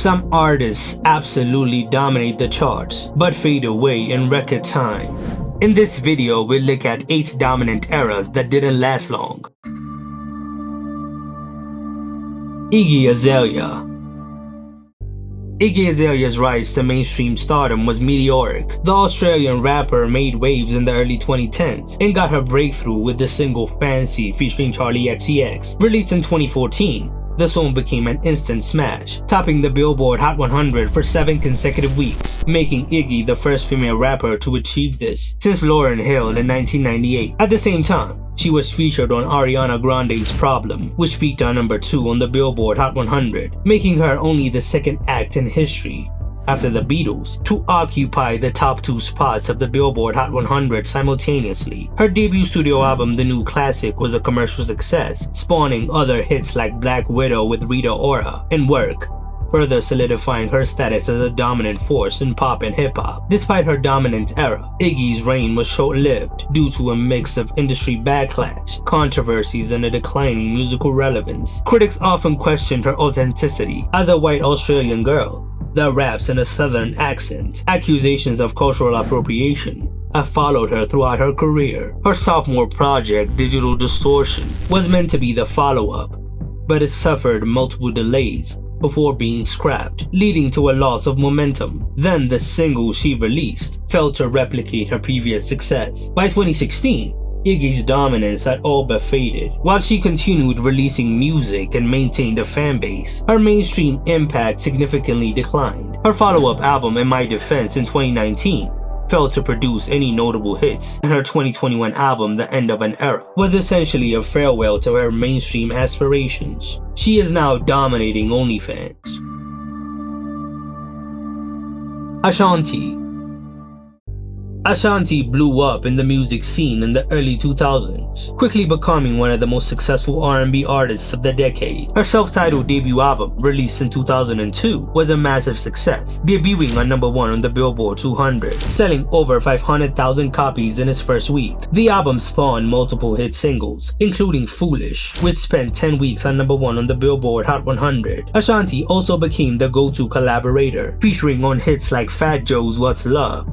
Some artists absolutely dominate the charts, but fade away in record time. In this video, we'll look at 8 dominant eras that didn't last long. Iggy Azalea. Iggy Azalea's rise to mainstream stardom was meteoric. The Australian rapper made waves in the early 2010s and got her breakthrough with the single Fancy featuring Charli XCX. Released in 2014, the song became an instant smash, topping the Billboard Hot 100 for 7 consecutive weeks, making Iggy the first female rapper to achieve this since Lauryn Hill in 1998. At the same time, she was featured on Ariana Grande's Problem, which peaked at number 2 on the Billboard Hot 100, making her only the second act in history, after the Beatles, to occupy the top 2 spots of the Billboard Hot 100 simultaneously. Her debut studio album, The New Classic, was a commercial success, spawning other hits like Black Widow with Rita Ora and Work, further solidifying her status as a dominant force in pop and hip-hop. Despite her dominant era, Iggy's reign was short-lived due to a mix of industry backlash, controversies, and a declining musical relevance. Critics often questioned her authenticity as a white Australian girl that raps in a southern accent. Accusations of cultural appropriation have followed her throughout her career. Her sophomore project, Digital Distortion, was meant to be the follow-up, but it suffered multiple delays before being scrapped, leading to a loss of momentum. Then the single she released failed to replicate her previous success. By 2016, Iggy's dominance had all but faded. While she continued releasing music and maintained a fan base, her mainstream impact significantly declined. Her follow-up album, In My Defense, in 2019, failed to produce any notable hits, and her 2021 album, The End of an Era, was essentially a farewell to her mainstream aspirations. She is now dominating OnlyFans. Ashanti. Ashanti blew up in the music scene in the early 2000s, quickly becoming one of the most successful R&B artists of the decade. Her self-titled debut album, released in 2002, was a massive success, debuting on number 1 on the Billboard 200, selling over 500,000 copies in its first week. The album spawned multiple hit singles, including Foolish, which spent 10 weeks on number 1 on the Billboard Hot 100. Ashanti also became the go-to collaborator, featuring on hits like Fat Joe's What's Love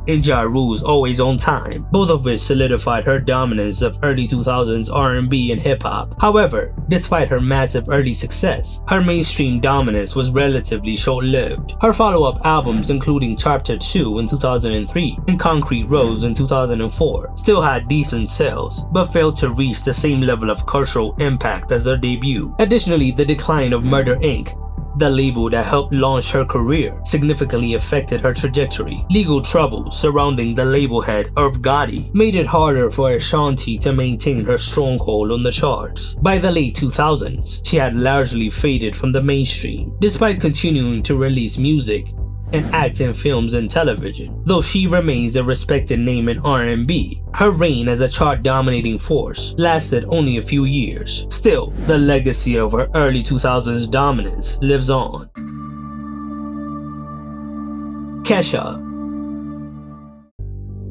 and Ja Rule's Always on Time, both of which solidified her dominance of early 2000s R&B and hip-hop. However, despite her massive early success, her mainstream dominance was relatively short-lived. Her follow-up albums, including Chapter 2 in 2003 and Concrete Rose in 2004, still had decent sales, but failed to reach the same level of cultural impact as her debut. Additionally, the decline of Murder Inc., the label that helped launch her career, significantly affected her trajectory. Legal troubles surrounding the label head, Irv Gotti, made it harder for Ashanti to maintain her stronghold on the charts. By the late 2000s, she had largely faded from the mainstream, despite continuing to release music and act in films and television. Though she remains a respected name in R&B, her reign as a chart-dominating force lasted only a few years. Still, the legacy of her early 2000s dominance lives on. Kesha.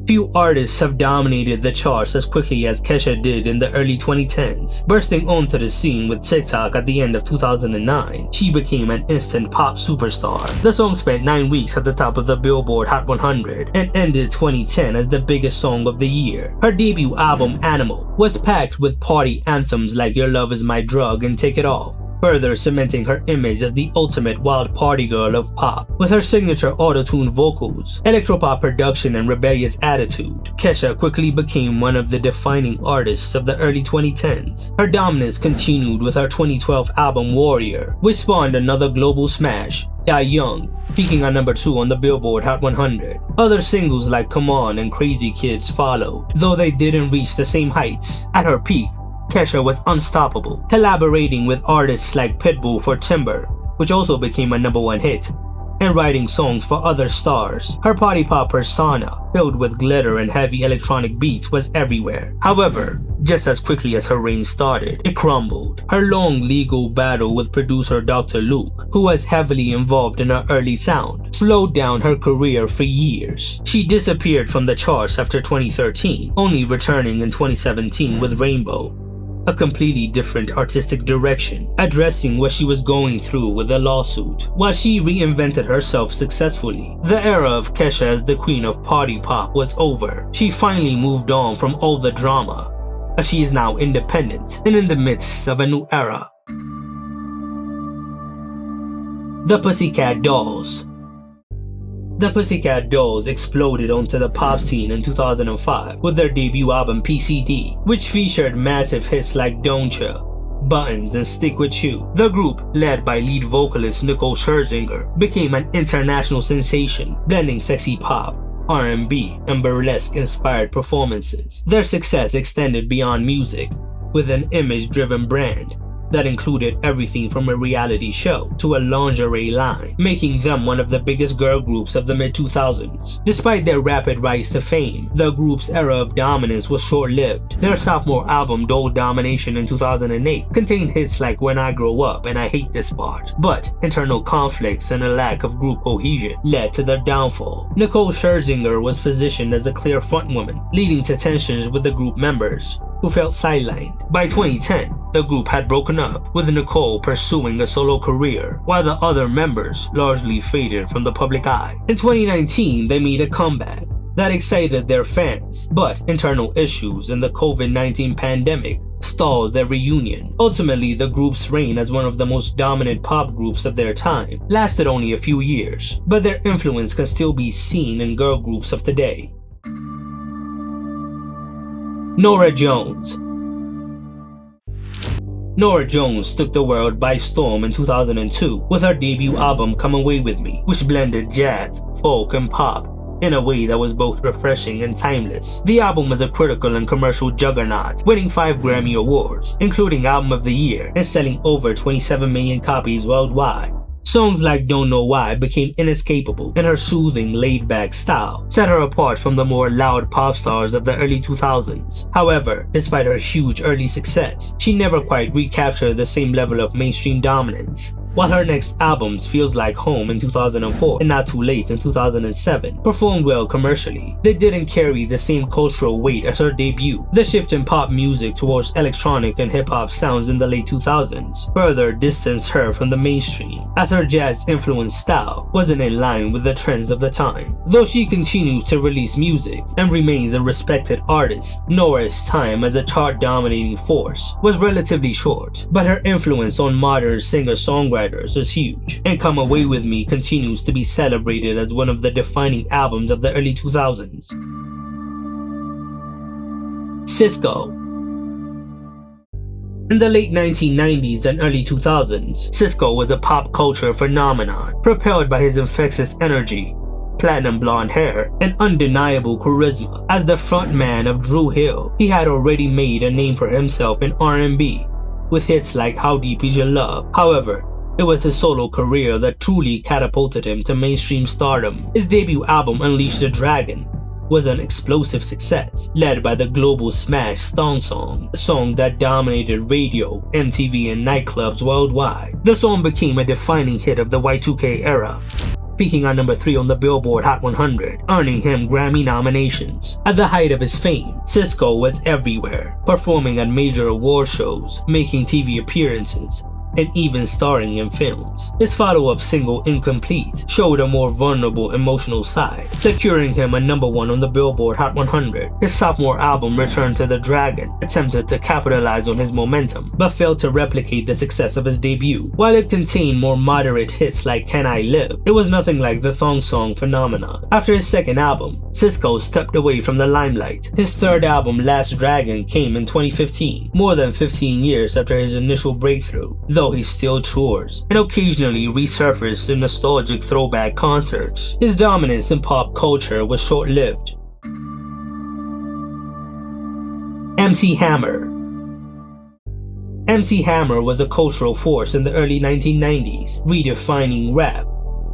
Few artists have dominated the charts as quickly as Kesha did in the early 2010s. Bursting onto the scene with TikTok at the end of 2009, she became an instant pop superstar. The song spent 9 weeks at the top of the Billboard Hot 100 and ended 2010 as the biggest song of the year. Her debut album, Animal, was packed with party anthems like Your Love Is My Drug and Take It Off, further cementing her image as the ultimate wild party girl of pop. With her signature auto-tune vocals, electropop production, and rebellious attitude, Kesha quickly became one of the defining artists of the early 2010s. Her dominance continued with her 2012 album Warrior, which spawned another global smash, Die Young, peaking at number 2 on the Billboard Hot 100. Other singles like Come On and Crazy Kids followed, though they didn't reach the same heights. At her peak, Kesha was unstoppable, collaborating with artists like Pitbull for Timber, which also became a number 1 hit, and writing songs for other stars. Her party pop persona, filled with glitter and heavy electronic beats, was everywhere. However, just as quickly as her reign started, it crumbled. Her long legal battle with producer Dr. Luke, who was heavily involved in her early sound, slowed down her career for years. She disappeared from the charts after 2013, only returning in 2017 with Rainbow. a completely different artistic direction, addressing what she was going through with the lawsuit. While she reinvented herself successfully, the era of Kesha as the queen of party pop was over. She finally moved on from all the drama, as she is now independent and in the midst of a new era. The Pussycat Dolls. The Pussycat Dolls exploded onto the pop scene in 2005 with their debut album PCD, which featured massive hits like Don't Ya, Buttons, and Stick With You. The group, led by lead vocalist Nicole Scherzinger, became an international sensation, blending sexy pop, R&B, and burlesque-inspired performances. Their success extended beyond music, with an image-driven brand that included everything from a reality show to a lingerie line, making them one of the biggest girl groups of the mid-2000s. Despite their rapid rise to fame, the group's era of dominance was short-lived. Their sophomore album, Doll Domination in 2008, contained hits like When I Grow Up and I Hate This Part, but internal conflicts and a lack of group cohesion led to their downfall. Nicole Scherzinger was positioned as a clear frontwoman, leading to tensions with the group members, who felt sidelined. By 2010, the group had broken up, with Nicole pursuing a solo career, while the other members largely faded from the public eye. In 2019, they made a comeback that excited their fans, but internal issues and the COVID-19 pandemic stalled their reunion. Ultimately, the group's reign as one of the most dominant pop groups of their time lasted only a few years, but their influence can still be seen in girl groups of today. Norah Jones. Norah Jones took the world by storm in 2002 with her debut album Come Away With Me, which blended jazz, folk, and pop in a way that was both refreshing and timeless. The album was a critical and commercial juggernaut, winning 5 Grammy Awards, including Album of the Year, and selling over 27 million copies worldwide. Songs like Don't Know Why became inescapable, and her soothing, laid-back style set her apart from the more loud pop stars of the early 2000s. However, despite her huge early success, she never quite recaptured the same level of mainstream dominance. While her next albums, Feels Like Home in 2004 and Not Too Late in 2007, performed well commercially, they didn't carry the same cultural weight as her debut. The shift in pop music towards electronic and hip-hop sounds in the late 2000s further distanced her from the mainstream, as her jazz-influenced style wasn't in line with the trends of the time. Though she continues to release music and remains a respected artist, Norah's time as a chart-dominating force was relatively short, but her influence on modern singer-songwriters is huge, and Come Away With Me continues to be celebrated as one of the defining albums of the early 2000s. Cisco. In the late 1990s and early 2000s, Cisco was a pop culture phenomenon, propelled by his infectious energy, platinum blonde hair, and undeniable charisma. As the frontman of Dru Hill, he had already made a name for himself in R&B, with hits like How Deep Is Your Love. However, it was his solo career that truly catapulted him to mainstream stardom. His debut album, Unleash the Dragon, was an explosive success, led by the global smash Thong Song, a song that dominated radio, MTV, and nightclubs worldwide. The song became a defining hit of the Y2K era, peaking on number 3 on the Billboard Hot 100, earning him Grammy nominations. At the height of his fame, Cisco was everywhere, performing at major award shows, making TV appearances, and even starring in films. His follow-up single, Incomplete, showed a more vulnerable emotional side, securing him a number 1 on the Billboard Hot 100. His sophomore album, Return to the Dragon, attempted to capitalize on his momentum, but failed to replicate the success of his debut. While it contained more moderate hits like Can I Live, it was nothing like the Thong Song phenomenon. After his second album, Cisco stepped away from the limelight. His third album, Last Dragon, came in 2015, more than 15 years after his initial breakthrough. Though he still tours and occasionally resurfaced in nostalgic throwback concerts, his dominance in pop culture was short-lived. MC Hammer. MC Hammer was a cultural force in the early 1990s, redefining rap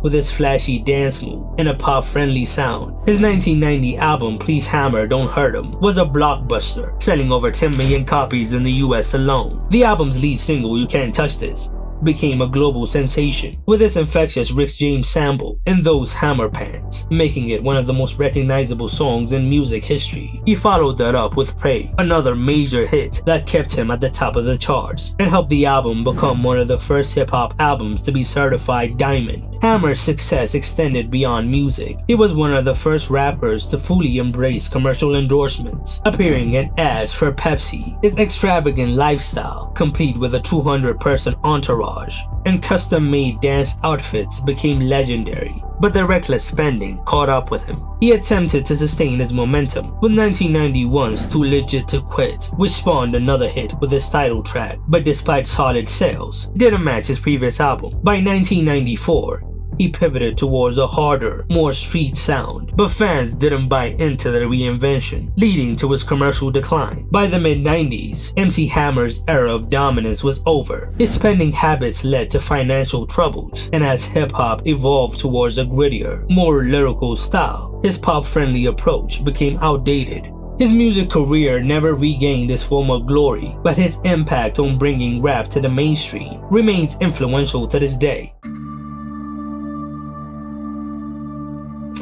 with his flashy dance move and a pop-friendly sound. His 1990 album, Please Hammer, Don't Hurt 'Em, was a blockbuster, selling over 10 million copies in the US alone. The album's lead single, You Can't Touch This, became a global sensation with its infectious Rick James sample and those hammer pants, making it one of the most recognizable songs in music history. He followed that up with Pray, another major hit that kept him at the top of the charts and helped the album become one of the first hip-hop albums to be certified diamond. Hammer's success extended beyond music. He was one of the first rappers to fully embrace commercial endorsements, appearing in ads for Pepsi. His extravagant lifestyle, complete with a 200-person entourage and custom-made dance outfits, became legendary. But the reckless spending caught up with him. He attempted to sustain his momentum with 1991's Too Legit to Quit, which spawned another hit with his title track, but despite solid sales, didn't match his previous album. By 1994, he pivoted towards a harder, more street sound, but fans didn't buy into the reinvention, leading to his commercial decline. By the mid-90s, MC Hammer's era of dominance was over. His spending habits led to financial troubles, and as hip-hop evolved towards a grittier, more lyrical style, his pop-friendly approach became outdated. His music career never regained its former glory, but his impact on bringing rap to the mainstream remains influential to this day.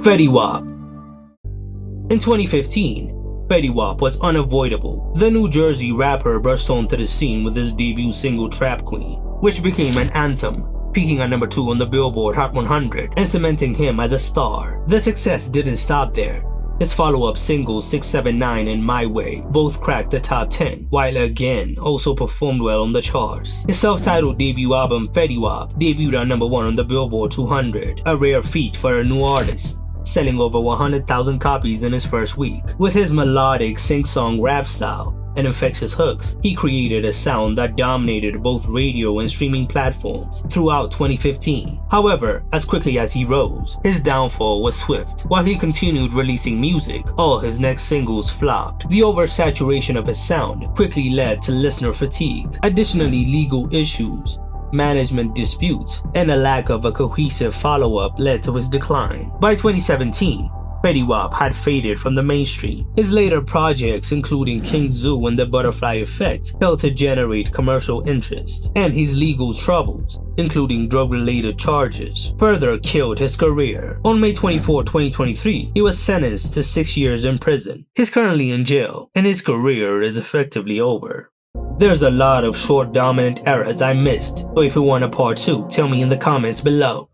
Fetty Wap. In 2015, Fetty Wap was unavoidable. The New Jersey rapper burst onto the scene with his debut single Trap Queen, which became an anthem, peaking at number 2 on the Billboard Hot 100 and cementing him as a star. The success didn't stop there. His follow-up singles 679 and My Way both cracked the top 10, while Again also performed well on the charts. His self-titled debut album Fetty Wap debuted at number 1 on the Billboard 200, a rare feat for a new artist, selling over 100,000 copies in his first week. With his melodic sing-song rap style and infectious hooks, he created a sound that dominated both radio and streaming platforms throughout 2015. However, as quickly as he rose, his downfall was swift. While he continued releasing music, all his next singles flopped. The oversaturation of his sound quickly led to listener fatigue. Additionally, legal issues, management disputes, and a lack of a cohesive follow-up led to his decline. By 2017, Fetty Wap had faded from the mainstream. His later projects, including King Zoo and The Butterfly Effect, failed to generate commercial interest, and his legal troubles, including drug-related charges, further killed his career. On May 24, 2023, he was sentenced to 6 years in prison. He's currently in jail, and his career is effectively over. There's a lot of short dominant eras I missed, so if you want a part 2, tell me in the comments below.